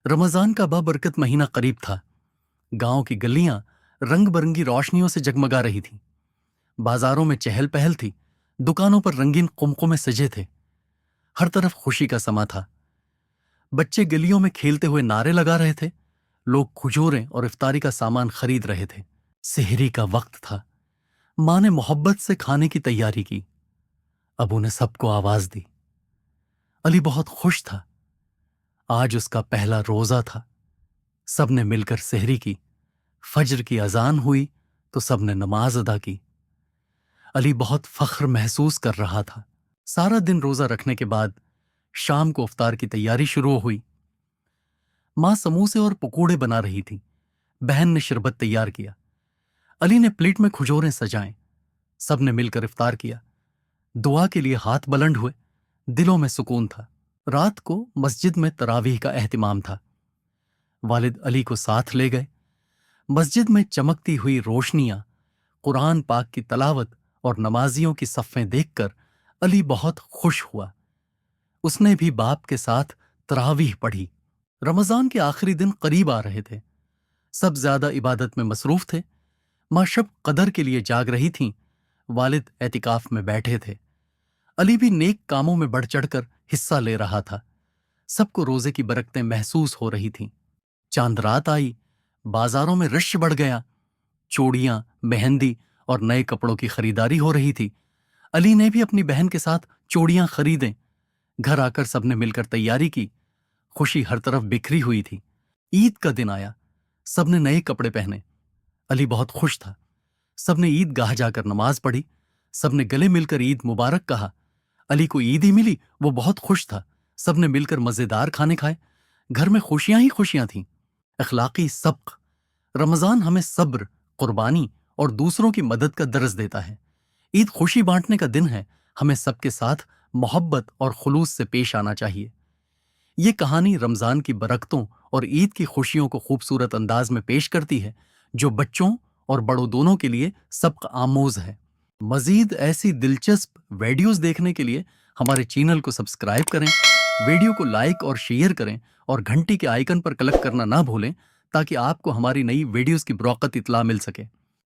रमजान का बाबरकत महीना करीब था। गांव की गलियां रंग बरंगी रोशनियों से जगमगा रही थीं। बाजारों में चहल पहल थी। दुकानों पर रंगीन कुमकुमे सजे थे। हर तरफ खुशी का समा था। बच्चे गलियों में खेलते हुए नारे लगा रहे थे। लोग खजूरें और इफ्तारी का सामान खरीद रहे थे। सेहरी का वक्त था। माँ ने मोहब्बत से खाने की तैयारी की। अबू ने सबको आवाज दी। अली बहुत खुश था। आज उसका पहला रोजा था। सबने मिलकर सेहरी की। फज्र की अजान हुई तो सबने नमाज अदा की। अली बहुत फख्र महसूस कर रहा था। सारा दिन रोजा रखने के बाद शाम को इफ्तार की तैयारी शुरू हुई। मां समोसे और पकौड़े बना रही थी। बहन ने शरबत तैयार किया। अली ने प्लेट में खजूरें सजाएं। सबने मिलकर इफ्तार किया। दुआ के लिए हाथ बुलंद हुए। दिलों में सुकून था। रात को मस्जिद में तरावीह का एहतिमाम था। वालिद अली को साथ ले गए। मस्जिद में चमकती हुई रोशनियां, कुरान पाक की तलावत और नमाजियों की सफ़ें देखकर अली बहुत खुश हुआ। उसने भी बाप के साथ तरावीह पढ़ी। रमजान के आखिरी दिन करीब आ रहे थे। सब ज्यादा इबादत में मसरूफ थे। मां शब कदर के लिए जाग रही थीं। वालिद एतिकाफ में बैठे थे। अली भी नेक कामों में बढ़ चढ़कर हिस्सा ले रहा था। सबको रोजे की बरकतें महसूस हो रही थीं। चांद रात आई। बाजारों में रश बढ़ गया। चूड़ियां, मेहंदी और नए कपड़ों की खरीदारी हो रही थी। अली ने भी अपनी बहन के साथ चूड़ियां खरीदें। घर आकर सबने मिलकर तैयारी की। खुशी हर तरफ बिखरी हुई थी। ईद का दिन आया। सबने नए कपड़े पहने। अली बहुत खुश था। सबने ईदगाह जाकर नमाज पढ़ी। सबने गले मिलकर ईद मुबारक कहा। अली को ईद ही मिली, वो बहुत खुश था। सबने मिलकर मजेदार खाने खाए। घर में खुशियां ही खुशियां थीं। अखलाकी सबक। रमजान हमें सब्र, कुर्बानी और दूसरों की मदद का दर्ज देता है। ईद खुशी बांटने का दिन है। हमें सबके साथ मोहब्बत और खुलूस से पेश आना चाहिए। ये कहानी रमजान की बरकतों और ईद की खुशियों को खूबसूरत अंदाज में पेश करती है, जो बच्चों और बड़ों दोनों के लिए सबक आमोज है। मजीद ऐसी दिलचस्प वीडियोस देखने के लिए हमारे चैनल को सब्सक्राइब करें, वीडियो को लाइक और शेयर करें और घंटी के आइकन पर क्लिक करना ना भूलें, ताकि आपको हमारी नई वीडियोस की बरौकत इत्तला मिल सके।